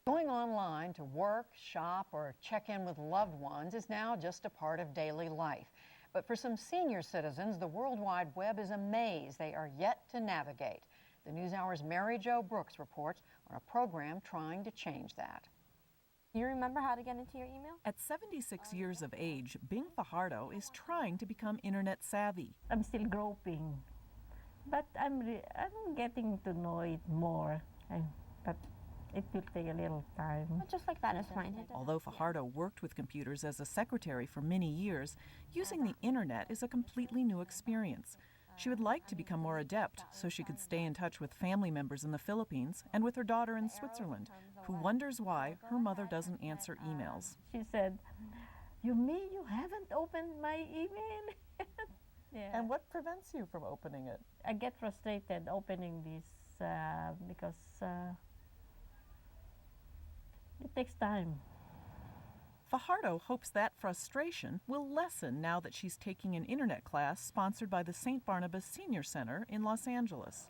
Going online to work, shop, or check in with loved ones is now just a part of daily life. But for some senior citizens, the World Wide Web is a maze they are yet to navigate. The NewsHour's Mary Jo Brooks reports on a program trying to change that. You remember how to get into your email? At 76 years of age, Bing Fajardo is trying to become internet savvy. I'm still groping, but I'm getting to know it more. But it will take a little time. But just like that is fine. Although Fajardo worked with computers as a secretary for many years, using the internet is a completely new experience. She would like to become more adept so she could stay in touch with family members in the Philippines and with her daughter in Switzerland, who wonders why her mother doesn't answer emails. She said, "You mean you haven't opened my email?" Yeah. And what prevents you from opening it? I get frustrated opening this because it takes time. Fajardo hopes that frustration will lessen now that she's taking an internet class sponsored by the St. Barnabas Senior Center in Los Angeles.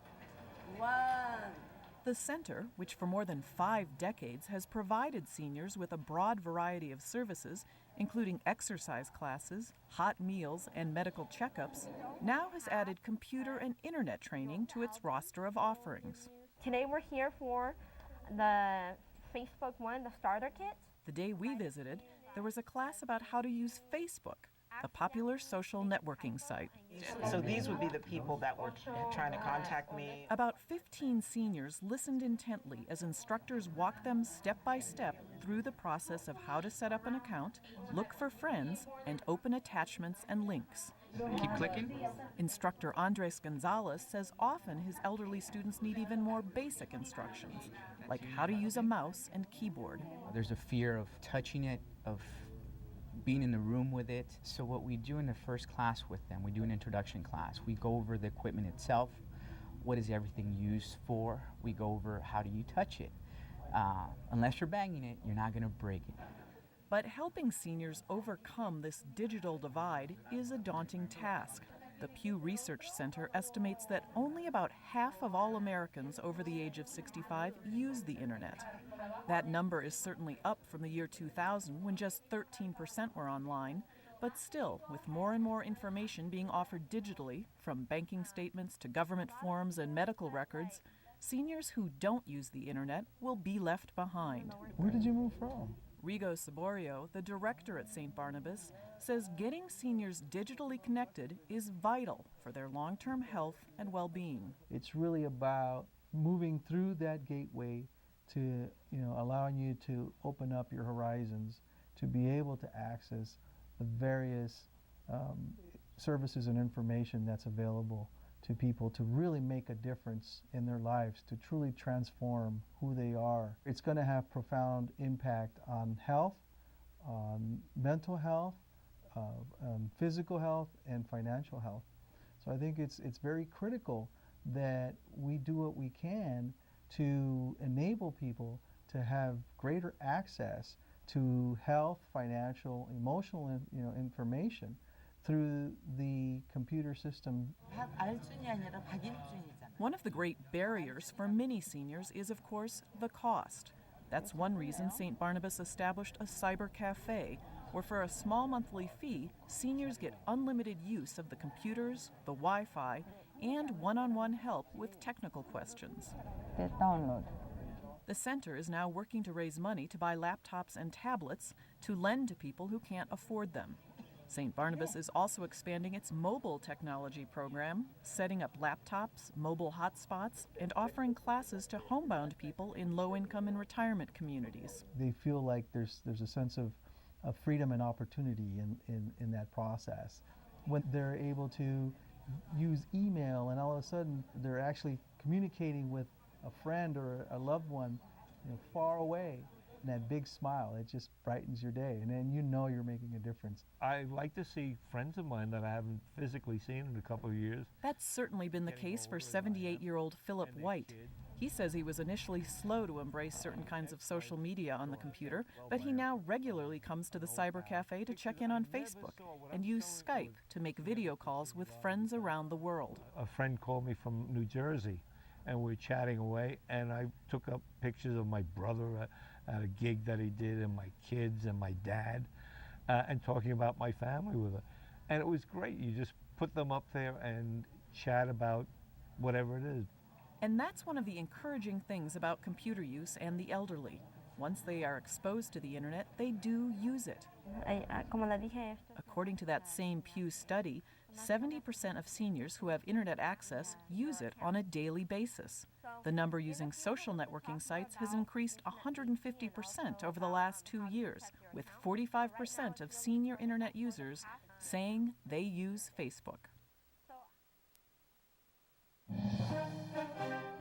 The center, which for more than 5 decades has provided seniors with a broad variety of services, including exercise classes, hot meals, and medical checkups, now has added computer and internet training to its roster of offerings. Today we're here for the Facebook one, the starter kit. The day we visited, there was a class about how to use Facebook, the popular social networking site. So these would be the people that were trying to contact me. About 15 seniors listened intently as instructors walked them step by step through the process of how to set up an account, look for friends, and open attachments and links. Keep clicking. Instructor Andres Gonzalez says often his elderly students need even more basic instructions, like how to use a mouse and keyboard. There's a fear of touching it, of being in the room with it. So what we do in the first class with them, we do an introduction class. We go over the equipment itself, what is everything used for. We go over how do you touch it. Unless you're banging it, you're not going to break it. But helping seniors overcome this digital divide is a daunting task. The Pew Research Center estimates that only about half of all Americans over the age of 65 use the internet. That number is certainly up from the year 2000, when just 13% were online. But still, with more and more information being offered digitally, from banking statements to government forms and medical records, seniors who don't use the internet will be left behind. Where did you move from? Rigo Saborio, the director at St. Barnabas, says getting seniors digitally connected is vital for their long-term health and well-being. It's really about moving through that gateway to, allowing you to open up your horizons, to be able to access the various services and information that's available to people to really make a difference in their lives, to truly transform who they are. It's going to have profound impact on health, on mental health, on physical health, and financial health. So I think it's very critical that we do what we can to enable people to have greater access to health, financial, emotional, information through the computer system. One of the great barriers for many seniors is, of course, the cost. That's one reason St. Barnabas established a cyber cafe, where for a small monthly fee, seniors get unlimited use of the computers, the Wi-Fi, and one-on-one help with technical questions. The center is now working to raise money to buy laptops and tablets to lend to people who can't afford them. St. Barnabas is also expanding its mobile technology program, setting up laptops, mobile hotspots, and offering classes to homebound people in low-income and retirement communities. They feel like there's a sense of freedom and opportunity in that process. When they're able to use email and all of a sudden they're actually communicating with a friend or a loved one far away, and that big smile, it just brightens your day, and then you're making a difference. I like to see friends of mine that I haven't physically seen in a couple of years. That's certainly been the case for 78-year-old Philip White. He says he was initially slow to embrace certain kinds of social media on the computer, but he now regularly comes to the cyber cafe to check in on Facebook and use Skype to make video calls with friends around the world. A friend called me from New Jersey, and we were chatting away, and I took up pictures of my brother at a gig that he did, and my kids and my dad, and talking about my family with it. And it was great. You just put them up there and chat about whatever it is. And that's one of the encouraging things about computer use and the elderly. Once they are exposed to the internet, they do use it. Como le dije, esto According to that same Pew study, 70% of seniors who have internet access use it on a daily basis. The number using social networking sites has increased 150% over the last 2 years, with 45% of senior internet users saying they use Facebook. so